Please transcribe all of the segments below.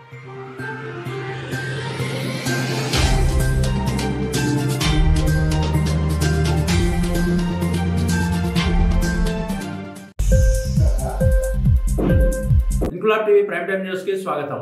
Inquilab TV prime time news కి స్వాగతం.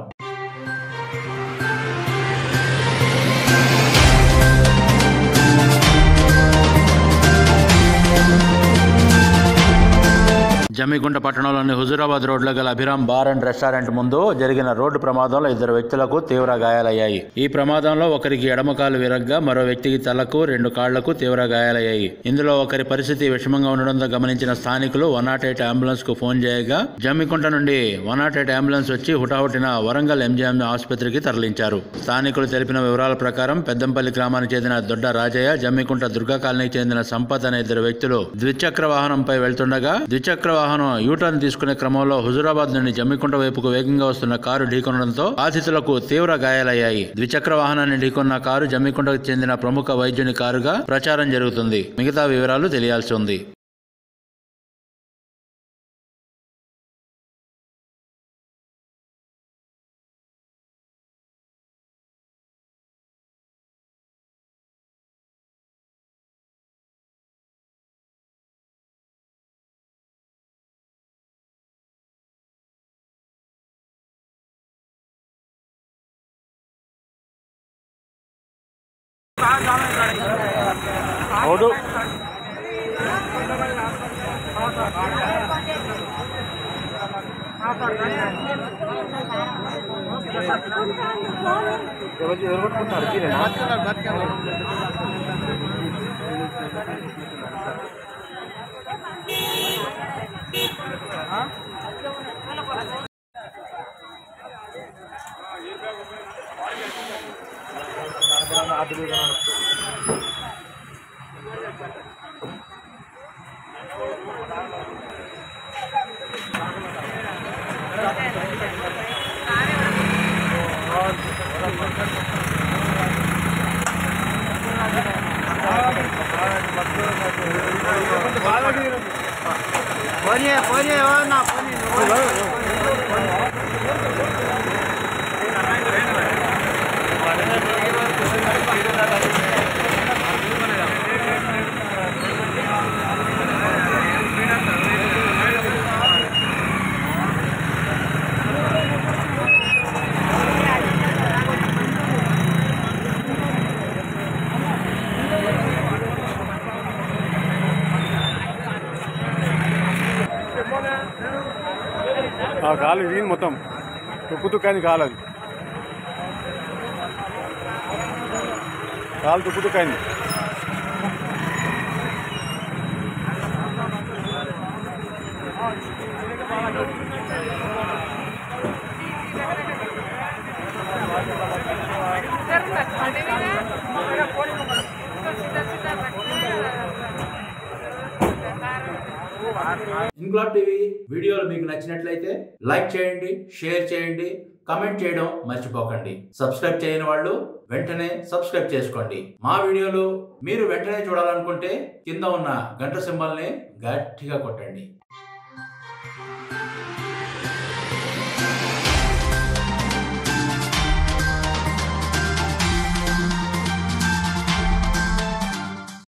జమ్మికుంట పట్టణంలోని హుజూరాబాద్ రోడ్లో గల అభిరామ్ బార్ అండ్ రెస్టారెంట్ ముందు జరిగిన రోడ్డు ప్రమాదంలో 2 వ్యక్తులకు తీవ్ర గాయాలయ్యాయి. ఈ ప్రమాదంలో ఒకరికి ఎడమకాలు విరగ్గా, మరో వ్యక్తికి తలకు 2 కాళ్లకు తీవ్ర గాయాలయ్యాయి. ఇందులో ఒకరి పరిస్థితి విషమంగా ఉండడంతో గమనించిన స్థానికులు 108 అంబులెన్స్ కు ఫోన్ చేయగా జమ్మికుంట నుండి 108 అంబులెన్స్ వచ్చి హుటాహుటిన వరంగల్ ఎంజీఎం ఆసుపత్రికి తరలించారు. స్థానికులు తెలిపిన వివరాల ప్రకారం పెద్దంపల్లి గ్రామానికి చెందిన దొడ్డ రాజయ్య, జమ్మికుంట దుర్గా కాలనీకి చెందిన సంపత్ అనే 2 వ్యక్తులు ద్విచక్ర వాహనంపై వెళ్తుండగా ద్విచక్ర వాహనం యూటర్న్ తీసుకునే క్రమంలో హుజూరాబాద్ నుండి జమ్మికుంట వైపుకు వేగంగా వస్తున్న కారు ఢీకొనడంతో బాధితులకు తీవ్ర గాయాలయ్యాయి. ద్విచక్ర వాహనాన్ని ఢీకొన్న కారు జమ్మికుంటకు చెందిన ప్రముఖ వైద్యుని కారుగా ప్రచారం జరుగుతుంది. మిగతా వివరాలు తెలియాల్సి ఉంది. అవును కాలు వీలు మొత్తం తుక్కుతుక్కని కాలు, అది కాలు తుక్కుతుక్కని. ఇంక్లాబ్ టీవీ వీడియోలు మీకు నచ్చినట్లయితే లైక్ చేయండి, షేర్ చేయండి, కమెంట్ చేయడం మర్చిపోకండి. సబ్స్క్రైబ్ చేయని వాళ్ళు వెంటనే సబ్స్క్రైబ్ చేసుకోండి. మా వీడియోలు మీరు వెంటనే చూడాలనుకుంటే కింద ఉన్న గంట సింబల్ని గట్టిగా కొట్టండి.